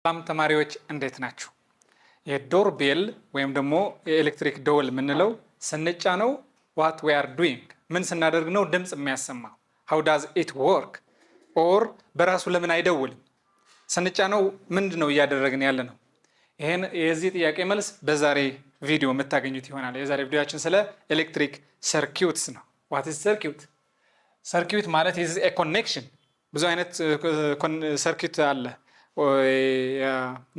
ሰላም ተማሪዎች እንዴት ናችሁ? የዶር ቤል ወይም ደግሞ የኤሌክትሪክ ደወል የምንለው ስንጫነው what we are doing ምን ስናደርግ ነው ድምጽ የሚያሰማው? how does it work? or በራሱ ለምን አይደውልም? ስንጫነው ምንድነው እያደረግን ያለ ነው? ይሄን የዚህ ጥያቄ መልስ በዛሬ ቪዲዮ የምታገኙት ይሆናል። የዛሬ ቪዲዮአችን ስለ ኤሌክትሪክ ሰርኪዩትስ ነው። what is circuit? circuit ማለት is a connection። ብዙ አይነት ሰርኪዩት አለ።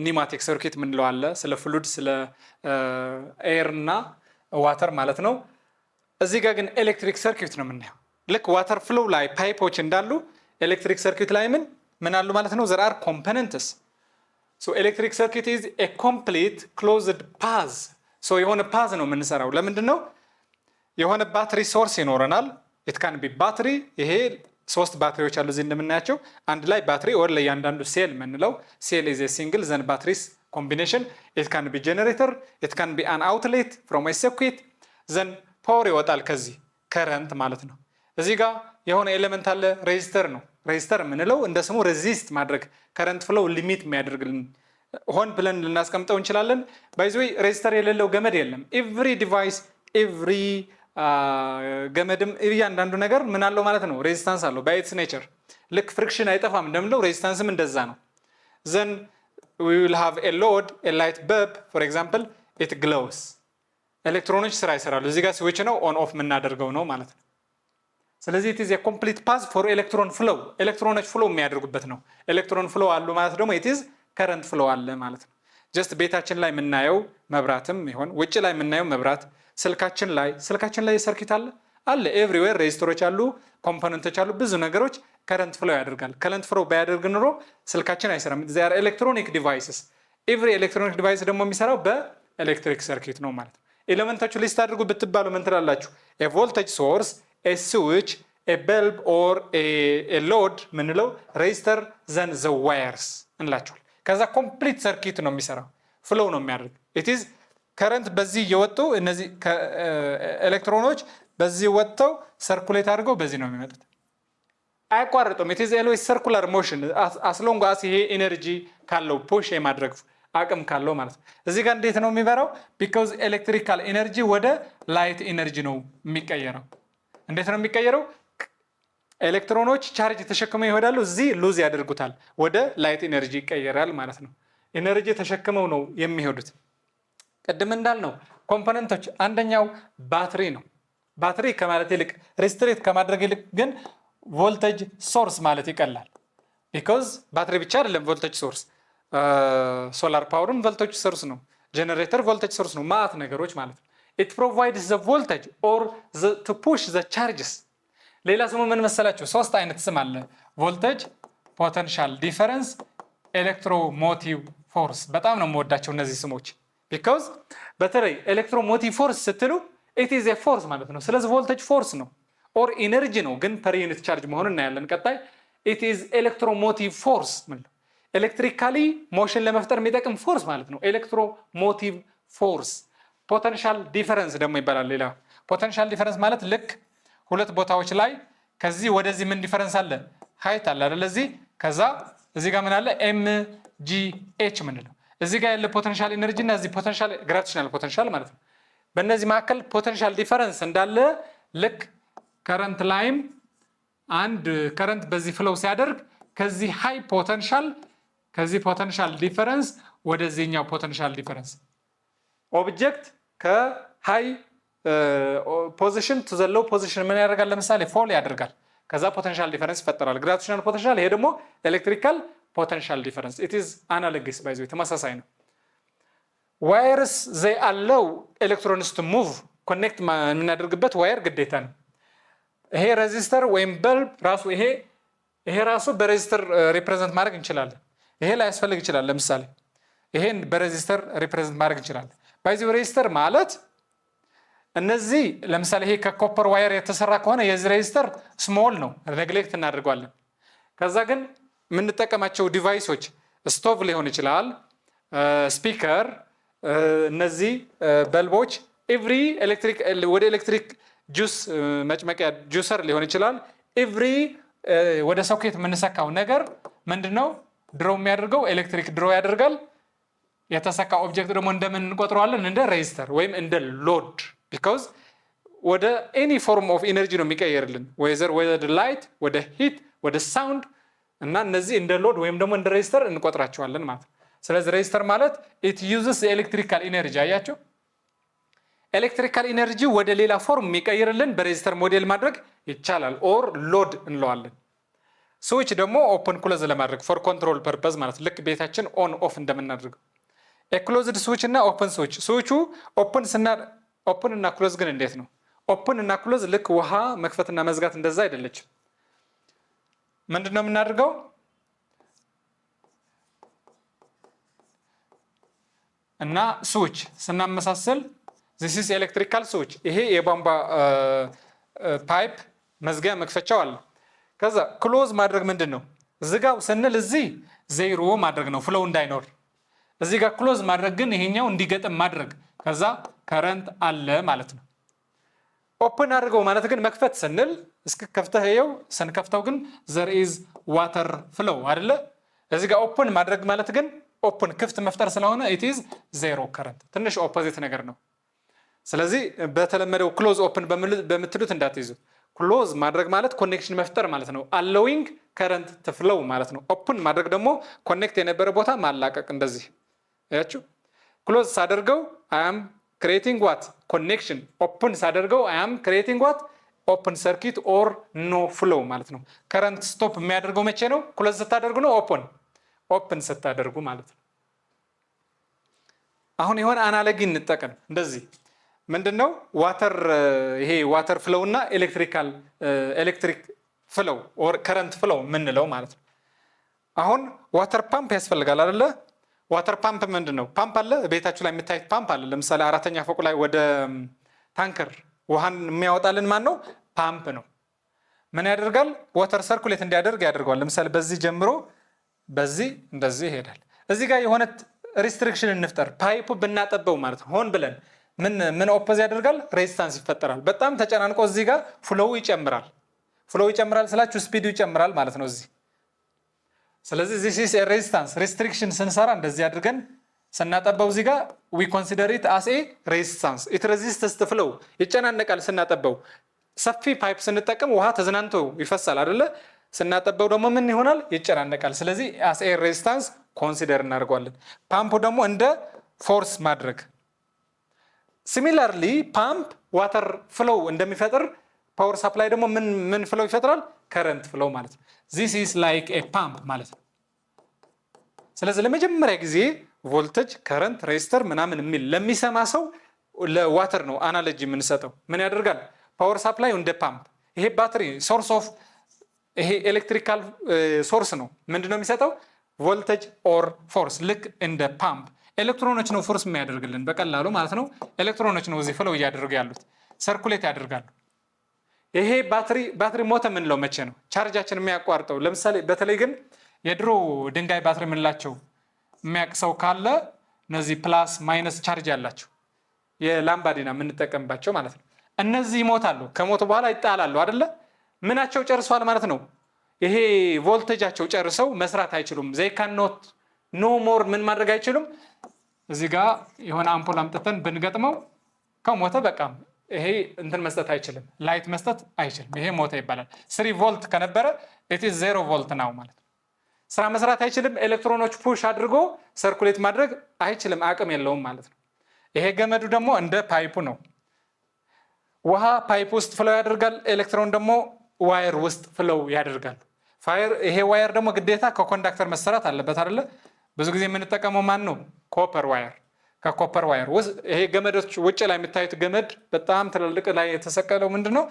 ኒማቲክ ሰርኪት ምንለው አለ። ስለ ፍሉድ ስለ ኤር እና ዋተር ማለት ነው። እዚህ ጋር ግን ኤሌክትሪክ ሰርኪት ነው የምናየው። ልክ ዋተር ፍሎው ላይ ፓይፖች እንዳሉ ኤሌክትሪክ ሰርኪት ላይ ምን አሉ ማለት ነው? there are components. so electric circuit is a complete closed path. so የሆነ ፓዝ ነው የምንሰራው። ለምንድን ነው? የሆነ ባትሪ ሶርስ ይኖረናል። it can be battery። ይሄ ሶስት ባትሪዎች አሉ እዚህ እንደምናያቸው። አንድ ላይ ባትሪ or ለእያንዳንዱ ሴል የምንለው ሴል is a single then batteries combination. it can be generator, it can be an outlet from a circuit then power ይወጣል ከዚህ current ማለት ነው። እዚህ ጋር የሆነ ኤሌመንት አለ ሬዚስተር ነው። ሬዚስተር የምንለው እንደ ስሙ ሬዚስት ማድረግ current flow ሊሚት የሚያደርግልን ሆን ብለን ልናስቀምጠው እንችላለን። by the way ሬዚስተር የሌለው ገመድ የለም። every device every ገመድም እያንዳንዱ ነገር ምን አለው ማለት ነው? ሬዚስታንስ አለው by its nature። ልክ ፍሪክሽን አይጠፋም እንደምንለው ሬዚስታንስም እንደዛ ነው። then we will have a load, a light bulb for example, it glows። ኤሌክትሮኖች ስራ ይሰራሉ። እዚህ ጋር ስዊች ነው ኦን ኦፍ የምናደርገው ነው ማለት ነው። ስለዚህ it is a complete path for electron flow። ኤሌክትሮኖች ፍሎ የሚያደርጉበት ነው። ኤሌክትሮን ፍሎ አሉ ማለት ደግሞ it is current flow አለ ማለት ነው። ጀስት ቤታችን ላይ የምናየው መብራትም ይሆን ውጭ ላይ የምናየው መብራት ስልካችን ላይ ሰርኪት አለ ኤቭሪዌር ሬዚስተሮች አሉ፣ ኮምፖነንቶች አሉ፣ ብዙ ነገሮች ከረንት ፍሎ ያደርጋል። ከረንት ፍሎ ባያደርግ ኑሮ ስልካችን አይሰራም። they are electronic devices። every electronic device ደግሞ የሚሰራው በኤሌክትሪክ ሰርኪት ነው ማለት ነው። ኤሌመንቶቹ ሊስት አድርጉ ብትባሉ ምን ትላላችሁ? a voltage source, a switch, a bulb or a load ምንለው ሬዚስተር then the wires እንላቸዋል። ከዛ ኮምፕሊት ሰርኪት ነው የሚሰራው፣ ፍሎ ነው የሚያደርግ። it is ከረንት በዚህ እየወጡ እነዚህ ኤሌክትሮኖች በዚህ ወጥተው ሰርኩሌት አድርገው በዚህ ነው የሚመጡት። አያቋርጡም። it is always circular motion as long as ይሄ ኤነርጂ ካለው ፑሽ የማድረግ አቅም ካለው ማለት ነው። እዚህ ጋር እንዴት ነው የሚበራው? because ኤሌክትሪካል ኤነርጂ ወደ ላይት ኤነርጂ ነው የሚቀየረው። እንዴት ነው የሚቀየረው? ኤሌክትሮኖች ቻርጅ ተሸክመው ይሄዳሉ፣ እዚህ ሉዝ ያደርጉታል፣ ወደ ላይት ኤነርጂ ይቀየራል ማለት ነው። ኤነርጂ ተሸክመው ነው የሚሄዱት። ቀደም እንዳልነው ኮምፖነንቶች አንደኛው ባትሪ ነው። ባትሪ ከማለት ይልቅ ሬስትሬት ከማድረግ ይልቅ ግን ቮልቴጅ ሶርስ ማለት ይቀላል። because ባትሪ ብቻ አይደለም ቮልቴጅ ሶርስ፣ ሶላር ፓወርም ቮልቴጅ ሶርስ ነው፣ ጄነሬተር ቮልቴጅ ሶርስ ነው፣ ማአት ነገሮች ማለት ነው። it provides the voltage or to push the charges። ሌላ ስሙ ምን መሰላችሁ? ሶስት አይነት ስም አለ። ቮልቴጅ፣ ፖቴንሻል ዲፈረንስ፣ ኤሌክትሮሞቲቭ ፎርስ። በጣም ነው የምወዳቸው እነዚህ ስሞች because በተለይ ኤሌክትሮሞቲቭ ፎርስ ስትሉ it is a force ማለት ነው። ስለዚህ ቮልቴጅ ፎርስ ነው or ኢነርጂ ነው፣ ግን ፐር ዩኒት ቻርጅ መሆኑን እናያለን ቀጣይ። it is ኤሌክትሮሞቲቭ ፎርስ ማለት ኤሌክትሪካሊ ሞሽን ለመፍጠር የሚጠቅም ፎርስ ማለት ነው። ኤሌክትሮሞቲቭ ፎርስ። ፖቴንሻል ዲፈረንስ ደግሞ ይባላል። ሌላ ፖቴንሻል ዲፈረንስ ማለት ልክ ሁለት ቦታዎች ላይ ከዚህ ወደዚህ ምን ዲፈረንስ አለ? ሃይት አለ አይደል? ከዛ እዚህ ጋር ምን አለ? ኤምጂኤች ምንለው እዚህ ጋር ያለ ፖቴንሻል ኢነርጂ እና እዚህ ፖቴንሻል ግራቪቴሽናል ፖቴንሻል ማለት ነው። በእነዚህ መካከል ፖቴንሻል ዲፈረንስ እንዳለ ልክ ከረንት ላይም አንድ ከረንት በዚህ ፍሎው ሲያደርግ ከዚህ ሃይ ፖቴንሻል ከዚህ ፖቴንሻል ዲፈረንስ ወደዚህኛው ፖቴንሻል ዲፈረንስ ኦብጀክት ከሃይ ፖዚሽን ቱ ዘ ሎው ፖዚሽን ምን ያደርጋል? ለምሳሌ ፎል ያደርጋል። ከዛ ፖቴንሻል ዲፈረንስ ይፈጠራል። ግራቪቴሽናል ፖቴንሻል፣ ይሄ ደግሞ ኤሌክትሪካል ፖቴንሻል ዲፈረንስ። it is analogous by the way ተመሳሳይ ነው። ዋየርስ they allow electrons to move ኮኔክት የምናደርግበት ዋየር ግዴታ ነው። ይሄ ሬዚስተር ወይም በልብ ራሱ ይሄ ራሱ በሬዚስተር ሪፕሬዘንት ማድረግ እንችላለን። ይሄ ላይ ያስፈልግ ይችላል። ለምሳሌ ይሄን በሬዚስተር ሪፕሬዘንት ማድረግ እንችላለን። by the way ሬዚስተር ማለት እነዚህ ለምሳሌ ይሄ ከኮፐር ዋየር የተሰራ ከሆነ የዚህ ሬዚስተር ስሞል ነው፣ ኔግሌክት እናደርገዋለን። ከዛ ግን የምንጠቀማቸው ዲቫይሶች ስቶቭ ሊሆን ይችላል፣ ስፒከር፣ እነዚህ በልቦች ኤቭሪ ኤሌክትሪክ ወደ ኤሌክትሪክ ጁስ መጭመቂያ ጁሰር ሊሆን ይችላል። ኤቭሪ ወደ ሶኬት የምንሰካው ነገር ምንድነው? ድሮው የሚያደርገው ኤሌክትሪክ ድሮ ያደርጋል። የተሰካ ኦብጀክት ደግሞ እንደምን እንቆጥረዋለን? እንደ ሬዚስተር ወይም እንደ ሎድ ቢኮዝ ወደ ኤኒ ፎርም ኦፍ ኢነርጂ ነው የሚቀየርልን ወደ ላይት፣ ወደ ሂት፣ ወደ ሳውንድ እና እነዚህ እንደ ሎድ ወይም ደግሞ እንደ ሬዚስተር እንቆጥራቸዋለን ማለት ነው። ስለዚህ ሬዚስተር ማለት ኢት ዩዝስ ኤሌክትሪካል ኢነርጂ አያቸው። ኤሌክትሪካል ኢነርጂ ወደ ሌላ ፎርም የሚቀይርልን በሬዚስተር ሞዴል ማድረግ ይቻላል። ኦር ሎድ እንለዋለን። ስዊች ደግሞ ኦፕን ክሎዝ ለማድረግ ፎር ኮንትሮል ፐርፐዝ ማለት ልክ ቤታችን ኦን ኦፍ እንደምናደርገው። ክሎዝድ ስዊች እና ኦፕን ስዊች። ስዊቹ ኦፕን እና ክሎዝ ግን እንዴት ነው? ኦፕን እና ክሎዝ ልክ ውሃ መክፈትና መዝጋት እንደዛ አይደለችም። ምንድነው የምናደርገው? እና ስዊች ስናመሳሰል this is ኤሌክትሪካል ስዊች። ይሄ የቧንቧ ፓይፕ መዝጊያ መክፈቻው አለ። ከዛ ክሎዝ ማድረግ ምንድን ነው? ዝጋው ስንል እዚህ ዜሮ ማድረግ ነው ፍሎው እንዳይኖር። እዚህ ጋር ክሎዝ ማድረግ ግን ይሄኛው እንዲገጥም ማድረግ። ከዛ ከረንት አለ ማለት ነው። ኦፕን አድርገው ማለት ግን መክፈት ስንል እስከ ከፍተህ ይኸው ስንከፍተው ግን there is water flow አይደለ? እዚህ ጋር ኦፕን ማድረግ ማለት ግን ኦፕን ክፍት መፍጠር ስለሆነ it is ዜሮ ከረንት። ትንሽ ኦፖዚት ነገር ነው። ስለዚህ በተለመደው ክሎዝ ኦፕን በምትሉት እንዳትይዙ። ክሎዝ ማድረግ ማለት ኮኔክሽን መፍጠር ማለት ነው። አሎዊንግ ከረንት ትፍለው ማለት ነው። ኦፕን ማድረግ ደግሞ ኮኔክት የነበረ ቦታ ማላቀቅ እንደዚህ ያችሁ። ክሎዝ ሳደርገው I am creating what connection። ኦፕን ሳደርገው I am creating what open circuit or no flow ማለት ነው። ከረንት ስቶፕ የሚያደርገው መቼ ነው? ክሎዝ ስታደርጉ ነው። ኦፕን ስታደርጉ ማለት ነው። አሁን የሆነ አናሎጂ እንጠቀም እንደዚህ ምንድነው? ይሄ ዋተር ፍሎው እና ኤሌክትሪክ ፍሎው ኦር ከረንት ፍሎው ምንለው ማለት ነው። አሁን ዋተር ፓምፕ ያስፈልጋል አይደለ? ዋተር ፓምፕ ምንድነው? ፓምፕ አለ ቤታችሁ ላይ የምታዩት ፓምፕ አለ። ለምሳሌ 4ኛ ፎቅ ላይ ወደ ታንከር ውሃን የሚያወጣልን ማን ነው? ፓምፕ ነው። ምን ያደርጋል? ዋተር ሰርኩሌት እንዲያደርግ ያደርገዋል። ለምሳሌ በዚህ ጀምሮ በዚህ እንደዚህ ይሄዳል። እዚህ ጋር የሆነ ሪስትሪክሽን እንፍጠር፣ ፓይፑ ብናጠበው ማለት ነው። ሆን ብለን ምን ኦፖዝ ያደርጋል? ሬዚስታንስ ይፈጠራል። በጣም ተጨናንቆ እዚህ ጋር ፍሎው ይጨምራል። ፍሎው ይጨምራል ስላችሁ ስፒዱ ይጨምራል ማለት ነው እዚህ። ስለዚህ this is a resistance restriction ስንሰራ እንደዚህ አድርገን ስናጠበው እዚህ ጋር we consider it as a resistance it resists the flow። ይጨናነቃል ስናጠበው። ሰፊ ፓይፕ ስንጠቀም ውሃ ተዝናንቶ ይፈሳል አይደለ? ስናጠበው ደግሞ ምን ይሆናል? ይጨናነቃል። ስለዚህ as a resistance ኮንሲደር እናደርገዋለን። ፓምፑ ደግሞ እንደ ፎርስ ማድረግ። ሲሚላርሊ ፓምፕ ዋተር ፍሎው እንደሚፈጥር ፓወር ሳፕላይ ደግሞ ምን ፍሎው ይፈጥራል? ከረንት ፍሎው ማለት ነው። this is like a pump ማለት ነው። ስለዚህ ለመጀመሪያ ጊዜ ቮልቴጅ፣ ከረንት፣ ሬዚስተር ምናምን የሚል ለሚሰማ ሰው ለዋተር ነው አናሎጂ የምንሰጠው። ምን ያደርጋል? ፓወር ሳፕላይ እንደ ፓምፕ፣ ይሄ ባትሪ ሶርስ ኦፍ ይሄ ኤሌክትሪካል ሶርስ ነው። ምንድነው የሚሰጠው? ቮልቴጅ ኦር ፎርስ። ልክ እንደ ፓምፕ ኤሌክትሮኖች ነው ፎርስ የሚያደርግልን በቀላሉ ማለት ነው። ኤሌክትሮኖች ነው እዚህ ፍሎው እያደረጉ ያሉት፣ ሰርኩሌት ያደርጋሉ። ይሄ ባትሪ ሞተ የምንለው መቼ ነው? ቻርጃችን የሚያቋርጠው። ለምሳሌ በተለይ ግን የድሮ ድንጋይ ባትሪ የምንላቸው የሚያውቅ ሰው ካለ እነዚህ ፕላስ ማይነስ ቻርጅ ያላቸው የላምባዲና የምንጠቀምባቸው ማለት ነው። እነዚህ ይሞታሉ። ከሞቱ በኋላ ይጣላሉ አይደለ? ምናቸው ጨርሷል ማለት ነው። ይሄ ቮልቴጃቸው ጨርሰው መስራት አይችሉም። ዘይ ካኖት ኖ ሞር ምን ማድረግ አይችሉም። እዚህ ጋር የሆነ አምፖል አምጥተን ብንገጥመው ከሞተ በቃ ይሄ እንትን መስጠት አይችልም፣ ላይት መስጠት አይችልም። ይሄ ሞተ ይባላል። 3 ቮልት ከነበረ it is 0 ቮልት ነው ማለት ነው። ስራ መስራት አይችልም። ኤሌክትሮኖች ፑሽ አድርጎ ሰርኩሌት ማድረግ አይችልም፣ አቅም የለውም ማለት ነው። ይሄ ገመዱ ደግሞ እንደ ፓይፑ ነው። ውሃ ፓይፕ ውስጥ ፍሎው ያደርጋል፣ ኤሌክትሮን ደግሞ ዋየር ውስጥ ፍሎው ያደርጋል። ይሄ ዋየር ደግሞ ግዴታ ከኮንዳክተር መሰራት አለበት አይደለ? ብዙ ጊዜ የምንጠቀመው ማን ነው? ኮፐር ዋየር። ከኮፐር ዋየር ይሄ ገመዶች ውጭ ላይ የምታዩት ገመድ በጣም ትልልቅ ላይ የተሰቀለው ምንድነው?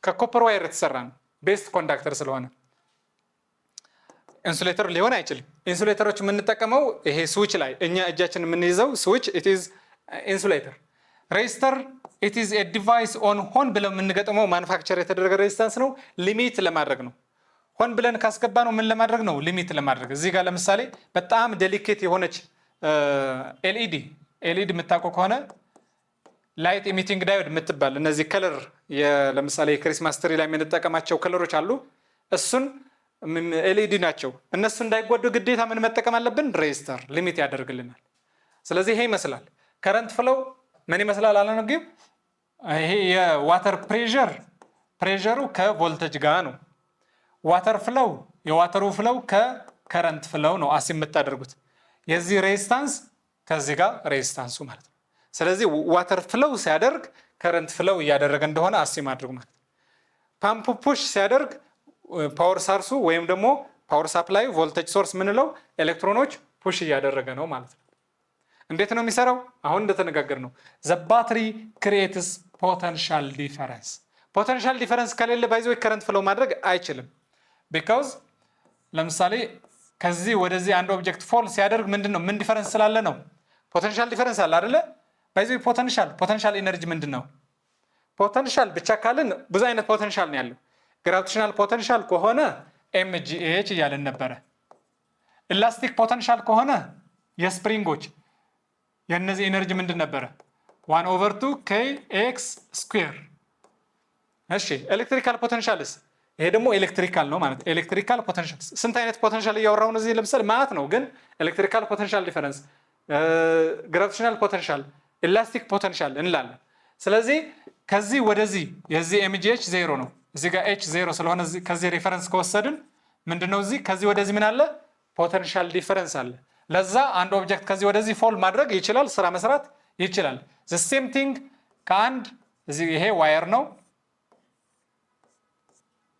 ከኮፐር ዋየር የተሰራ ነው። ቤስት ኮንዳክተር ስለሆነ ኢንሱሌተር ሊሆን አይችልም። ኢንሱሌተሮች የምንጠቀመው ይሄ ስዊች ላይ እኛ እጃችን የምንይዘው ስዊች it is ኢንሱሌተር። ሬዚስተር it is a device on ሆን ብለው የምንገጥመው ማኑፋክቸር የተደረገ ሬዚስታንስ ነው። ሊሚት ለማድረግ ነው። ሆን ብለን ካስገባ ነው ምን ለማድረግ ነው? ሊሚት ለማድረግ። እዚህ ጋር ለምሳሌ በጣም ዴሊኬት የሆነች ኤልኢዲ የምታውቁ ከሆነ ላይት ኢሚቲንግ ዳዮድ የምትባል እነዚህ ከለር ለምሳሌ የክሪስማስ ትሪ ላይ የምንጠቀማቸው ከለሮች አሉ። እሱን ኤልኢዲ ናቸው። እነሱ እንዳይጎዱ ግዴታ ምን መጠቀም አለብን? ሬዚስተር ሊሚት ያደርግልናል። ስለዚህ ይሄ ይመስላል ከረንት ፍሎው ምን ይመስላል አለ ነው። ይሄ የዋተር ፕሬሸሩ ከቮልቴጅ ጋር ነው። ዋተር ፍሎው የዋተሩ ፍሎው ከከረንት ፍሎው ነው አስ የምታደርጉት። የዚህ ሬዚስታንስ ከዚህ ጋር ሬዚስታንሱ ማለት ነው። ስለዚህ ዋተር ፍሎው ሲያደርግ ከረንት ፍሎው እያደረገ እንደሆነ አስም አድርጉ ማለት ነው። ፓምፑ ፑሽ ሲያደርግ ፓወር ሳርሱ ወይም ደግሞ ፓወር ሳፕላይ ቮልቴጅ ሶርስ ምንለው ኤሌክትሮኖች ፑሽ እያደረገ ነው ማለት ነው። እንዴት ነው የሚሰራው? አሁን እንደተነጋገር ነው ዘ ባትሪ ክሪኤትስ ፖቴንሻል ዲፈረንስ። ፖቴንሻል ዲፈረንስ ከሌለ ባይዞ ከረንት ፍሎው ማድረግ አይችልም። ቢካዝ ለምሳሌ ከዚህ ወደዚህ አንድ ኦብጀክት ፎል ሲያደርግ ምንድነው ምን ዲፈረንስ ስላለ ነው? ፖቴንሻል ዲፈረንስ አለ አይደለ? ባይዞ ፖቴንሻል ኢነርጂ ምንድነው? ፖቴንሻል ብቻ ካልን ብዙ አይነት ፖቴንሻል ነው ያለው። ግራቪቴሽናል ፖቴንሻል ከሆነ ኤምጂኤች እያለን ነበረ። ኢላስቲክ ፖቴንሻል ከሆነ የስፕሪንጎች የነዚህ ኤነርጂ ምንድን ነበረ? 1/2 kx ስኩዌር። እሺ ኤሌክትሪካል ፖቴንሻልስ? ይሄ ደግሞ ኤሌክትሪካል ነው ማለት። ኤሌክትሪካል ፖቴንሻል ስንት አይነት ፖቴንሻል እያወራው ነው እዚህ ለምሳሌ ማለት ነው። ግን ኤሌክትሪካል ፖቴንሻል ዲፈረንስ፣ ግራቪቴሽናል ፖቴንሻል፣ ኢላስቲክ ፖቴንሻል እንላለን። ስለዚህ ከዚህ ወደዚህ የዚህ ኤምጂኤች 0 ነው። እዚህ ጋር ኤች 0 ስለሆነ ከዚህ ሬፈረንስ ከወሰድን ምንድነው እዚህ ከዚህ ወደዚህ ምን አለ? ፖቴንሻል ዲፈረንስ አለ። ለዛ አንድ ኦብጀክት ከዚህ ወደዚህ ፎል ማድረግ ይችላል፣ ስራ መስራት ይችላል። ዘ ሴም ቲንግ ከአንድ እዚህ ይሄ ዋየር ነው።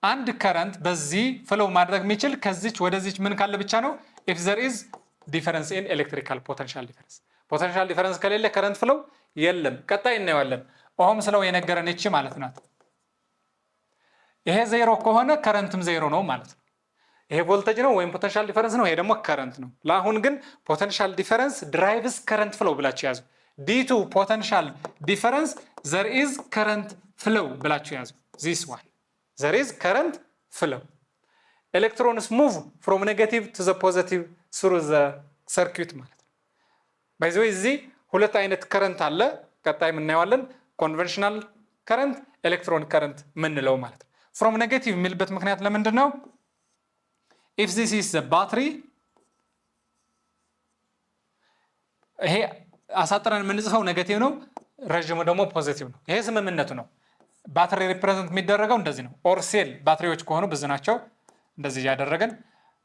አንድ ከረንት በዚህ ፍሎው ማድረግ የሚችል ከዚች ወደዚች ምን ካለ ብቻ ነው? ኢፍ ዘር ኢዝ ዲፈረንስ ኢን ኤሌክትሪካል ፖቴንሻል ዲፈረንስ። ፖቴንሻል ዲፈረንስ ከሌለ ከረንት ፍሎው የለም። ቀጣይ እናየዋለን። ኦህም ስለው የነገረን እቺ ማለት ናት። ይሄ 0 ከሆነ ከረንትም 0 ነው ማለት ነው። ይሄ ቮልቴጅ ነው ወይም ፖቴንሻል ዲፈረንስ ነው። ይሄ ደግሞ ከረንት ነው። ለአሁን ግን ፖቴንሻል ዲፈረንስ ድራይቭስ ከረንት ፍሎው ብላችሁ ያዙ። ዲቱ ፖቴንሻል ዲፈረንስ ዘር ኢዝ ከረንት ፍሎው ብላችሁ ያዙ። ዚስ ዋን ዘር ኢዝ ከረንት ፍሎው። ኤሌክትሮንስ ሙቭ ፍሮም ኔጋቲቭ ቱ ዘ ፖዚቲቭ ስሩ ዘ ሰርኪዩት ማለት ነው። ባይ ዘ ዌይ እዚህ ሁለት አይነት ከረንት አለ። ቀጣይ እናየዋለን። ኮንቨንሽናል ከረንት፣ ኤሌክትሮን ከረንት ምንለው ማለት ነው። ፍሮም ኔጋቲቭ የሚልበት ምክንያት ለምንድን ነው? if this is the battery ይሄ አሳጥረን የምንጽፈው ኔጋቲቭ ነው፣ ረጅሙ ደግሞ ፖዚቲቭ ነው። ይሄ ስምምነቱ ነው። ባትሪ ሪፕሬዘንት የሚደረገው እንደዚህ ነው። ኦር ሴል ባትሪዎች ከሆኑ ብዙ ናቸው። እንደዚህ እያደረገን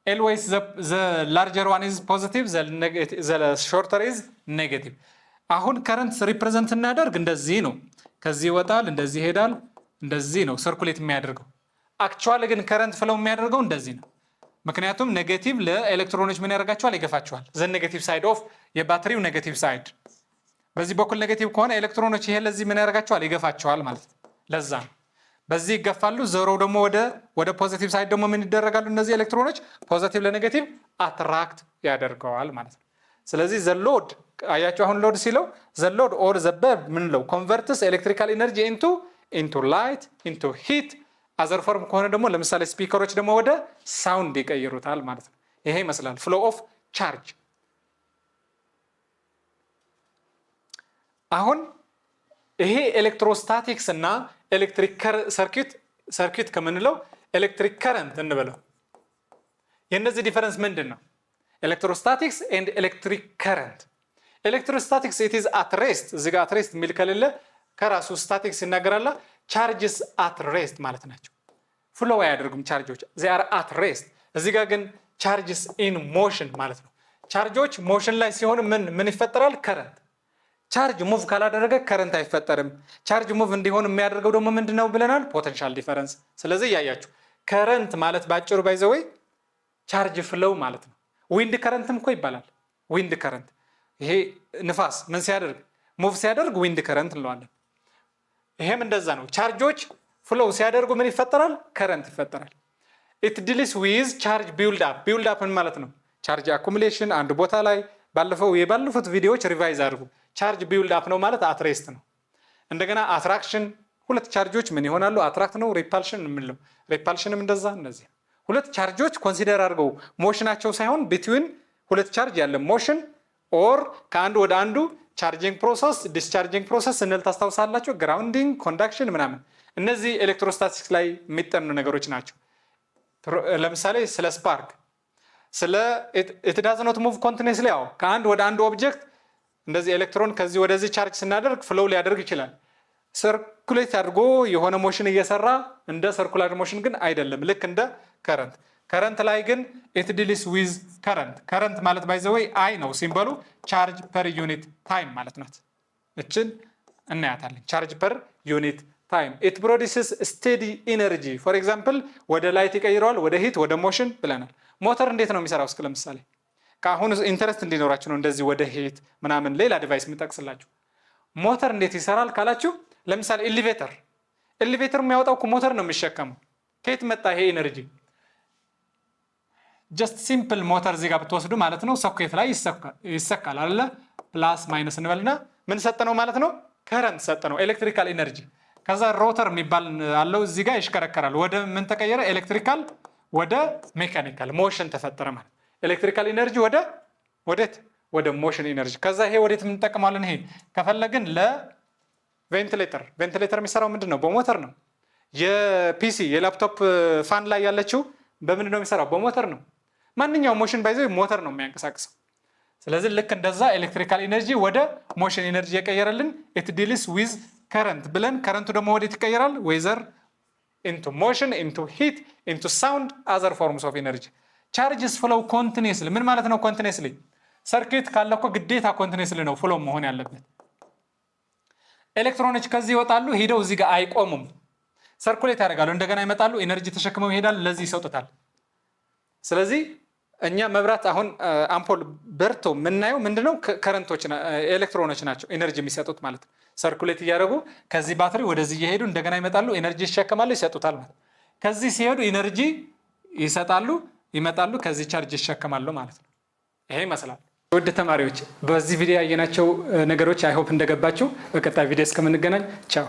always the larger one is positive, the shorter is negative። አሁን ከረንት ሪፕሬዘንት እናደርግ እንደዚህ ነው። ከዚህ ይወጣል፣ እንደዚህ ይሄዳል፣ እንደዚህ ነው ሰርኩሌት የሚያደርገው። አክቹዋሊ ግን ከረንት ፍሎው የሚያደርገው እንደዚህ ነው። ምክንያቱም ኔጌቲቭ ለኤሌክትሮኖች ምን ያደርጋቸዋል? ይገፋቸዋል። ዘ ኔጌቲቭ ሳይድ ኦፍ የባትሪው ኔጌቲቭ ሳይድ በዚህ በኩል ኔጌቲቭ ከሆነ ኤሌክትሮኖች ይሄ ለዚህ ምን ያደርጋቸዋል? ይገፋቸዋል ማለት ነው። ለዛ ነው በዚህ ይገፋሉ። ዞሮ ደግሞ ወደ ፖዚቲቭ ሳይድ ደግሞ ምን ይደረጋሉ? እነዚህ ኤሌክትሮኖች ፖዚቲቭ ለኔጌቲቭ አትራክት ያደርገዋል ማለት ነው። ስለዚህ ዘ ሎድ አያችሁ፣ አሁን ሎድ ሲለው ዘ ሎድ ኦር ዘ በልብ ምንለው ኮንቨርትስ ኤሌክትሪካል ኢነርጂ ኢንቱ ላይት ኢንቱ ሂት። አዘር ፎርም ከሆነ ደግሞ ለምሳሌ ስፒከሮች ደግሞ ወደ ሳውንድ ይቀይሩታል ማለት ነው። ይሄ ይመስላል ፍሎ ኦፍ ቻርጅ። አሁን ይሄ ኤሌክትሮስታቲክስ እና ኤሌክትሪክ ሰርኪዩት ከምንለው ኤሌክትሪክ ከረንት እንበለው። የነዚህ ዲፈረንስ ምንድን ነው? ኤሌክትሮስታቲክስ ኤንድ ኤሌክትሪክ ከረንት። ኤሌክትሮስታቲክስ ኢት ኢዝ አት ሬስት። እዚህ ጋር አት ሬስት የሚል ከሌለ ከራሱ ስታቲክስ ይናገራላ። ቻርጅስ አት ሬስት ማለት ናቸው። ፍሎው አያደርጉም ቻርጆች፣ ዜ አር አት ሬስት። እዚህ ጋር ግን ቻርጅስ ኢን ሞሽን ማለት ነው። ቻርጆች ሞሽን ላይ ሲሆን ምን ይፈጠራል? ከረንት። ቻርጅ ሙቭ ካላደረገ ከረንት አይፈጠርም። ቻርጅ ሙቭ እንዲሆን የሚያደርገው ደግሞ ምንድነው ብለናል? ፖቴንሻል ዲፈረንስ። ስለዚህ እያያችሁ ከረንት ማለት ባጭሩ ባይዘወይ ቻርጅ ፍሎው ማለት ነው። ዊንድ ከረንትም እኮ ይባላል። ዊንድ ከረንት ይሄ ንፋስ ምን ሲያደርግ ሙቭ ሲያደርግ ዊንድ ከረንት እንለዋለን። ይሄም እንደዛ ነው። ቻርጆች ፍሎው ሲያደርጉ ምን ይፈጠራል? ከረንት ይፈጠራል። ኢት ዲልስ ዊዝ ቻርጅ ቢልድ አፕ። ቢልድ አፕ ማለት ነው ቻርጅ አኩሙሌሽን አንድ ቦታ ላይ ባለፉት ቪዲዮዎች ሪቫይዝ አድርጉ። ቻርጅ ቢልድ አፕ ነው ማለት አትሬስት ነው። እንደገና አትራክሽን፣ ሁለት ቻርጆች ምን ይሆናሉ? አትራክት ነው። ሪፓልሽን የምንለው ሪፓልሽንም እንደዛ። እነዚህ ሁለት ቻርጆች ኮንሲደር አድርገው ሞሽናቸው ሳይሆን ቢትዊን ሁለት ቻርጅ ያለ ሞሽን ኦር ከአንዱ ወደ አንዱ ቻርጂንግ ፕሮሰስ፣ ዲስቻርጂንግ ፕሮሰስ ስንል ታስታውሳላችሁ። ግራውንዲንግ፣ ኮንዳክሽን ምናምን እነዚህ ኤሌክትሮስታቲክስ ላይ የሚጠኑ ነገሮች ናቸው። ለምሳሌ ስለ ስፓርክ ስለ it does not move continuously ያው ከአንድ ወደ አንድ ኦብጀክት እንደዚህ ኤሌክትሮን ከዚህ ወደዚህ ቻርጅ ስናደርግ ፍሎው ሊያደርግ ይችላል። ሰርኩሌት አድርጎ የሆነ ሞሽን እየሰራ እንደ ሰርኩላር ሞሽን ግን አይደለም። ልክ እንደ ከረንት ላይ ግን it deals with current ማለት ባይ ዘ ወይ አይ ነው ሲምቦሉ ቻርጅ ፐር ዩኒት ታይም ማለት ናት። እችን እናያታለን። ቻርጅ ፐር ዩኒት ታይም it produces steady energy for example ወደ ላይት ይቀይረዋል፣ ወደ ሂት፣ ወደ ሞሽን ብለናል። ሞተር እንዴት ነው የሚሰራው? እስከ ለምሳሌ ከአሁኑ ኢንተረስት እንዲኖራችሁ ነው እንደዚህ ወደ ሂት ምናምን ሌላ ዲቫይስ የምጠቅስላችሁ። ሞተር እንዴት ይሰራል ካላችሁ ለምሳሌ ኤሌቬተር የሚያወጣው ሞተር ነው የሚሸከመው። ከየት መጣ ይሄ ኤነርጂ? ጀስት ሲምፕል ሞተር እዚህ ጋር ብትወስዱ ማለት ነው ሶኬት ላይ ይሰካል አይደለ? ፕላስ ማይነስ እንበልና ምን ሰጠነው ማለት ነው? ከረንት ሰጠነው፣ ኤሌክትሪካል ኤነርጂ። ከዛ ሮተር የሚባል አለው እዚህ ጋር ይሽከረከራል። ወደ ምን ተቀየረ? ኤሌክትሪካል ወደ ሜካኒካል ሞሽን ተፈጠረ ማለት። ኤሌክትሪካል ኤነርጂ ወዴት? ወደ ሞሽን ኤነርጂ። ከዛ ይሄ ወዴት የምንጠቀማለን? ይሄ ከፈለግን ለቬንቲሌተር የሚሰራው ምንድን ነው? በሞተር ነው። የፒሲ የላፕቶፕ ፋን ላይ ያለችው በምንድን ነው የሚሰራው? በሞተር ነው። ማንኛውም ሞሽን ባይዘው ሞተር ነው የሚያንቀሳቅሰው። ስለዚህ ልክ እንደዛ ኤሌክትሪካል ኤነርጂ ወደ ሞሽን ኤነርጂ የቀየረልን it deals with current ብለን ከረንቱ ደግሞ ወዴት ይቀየራል? whether into motion, into heat, into sound, other forms of energy. charges flow continuously ምን ማለት ነው? continuously ሰርኪት ካለ እኮ ግዴታ continuously ነው ፍሎ መሆን ያለበት። ኤሌክትሮኖች ከዚህ ይወጣሉ፣ ሄደው እዚህ ጋር አይቆሙም፣ ሰርኩሌት ያደርጋሉ፣ እንደገና ይመጣሉ፣ ኤነርጂ ተሸክመው ይሄዳል፣ ለዚህ ይሰጡታል። ስለዚህ እኛ መብራት አሁን አምፖል በርቶ የምናየው ምንድነው? ከረንቶች ኤሌክትሮኖች ናቸው ኤነርጂ የሚሰጡት ማለት ነው። ሰርኩሌት እያደረጉ ከዚህ ባትሪ ወደዚህ እየሄዱ እንደገና ይመጣሉ፣ ኤነርጂ ይሸከማሉ፣ ይሰጡታል ማለት። ከዚህ ሲሄዱ ኤነርጂ ይሰጣሉ፣ ይመጣሉ፣ ከዚህ ቻርጅ ይሸከማሉ ማለት ነው። ይሄ ይመስላል። ውድ ተማሪዎች በዚህ ቪዲዮ ያየናቸው ነገሮች አይሆፕ እንደገባችሁ። በቀጣይ ቪዲዮ እስከምንገናኝ ቻው።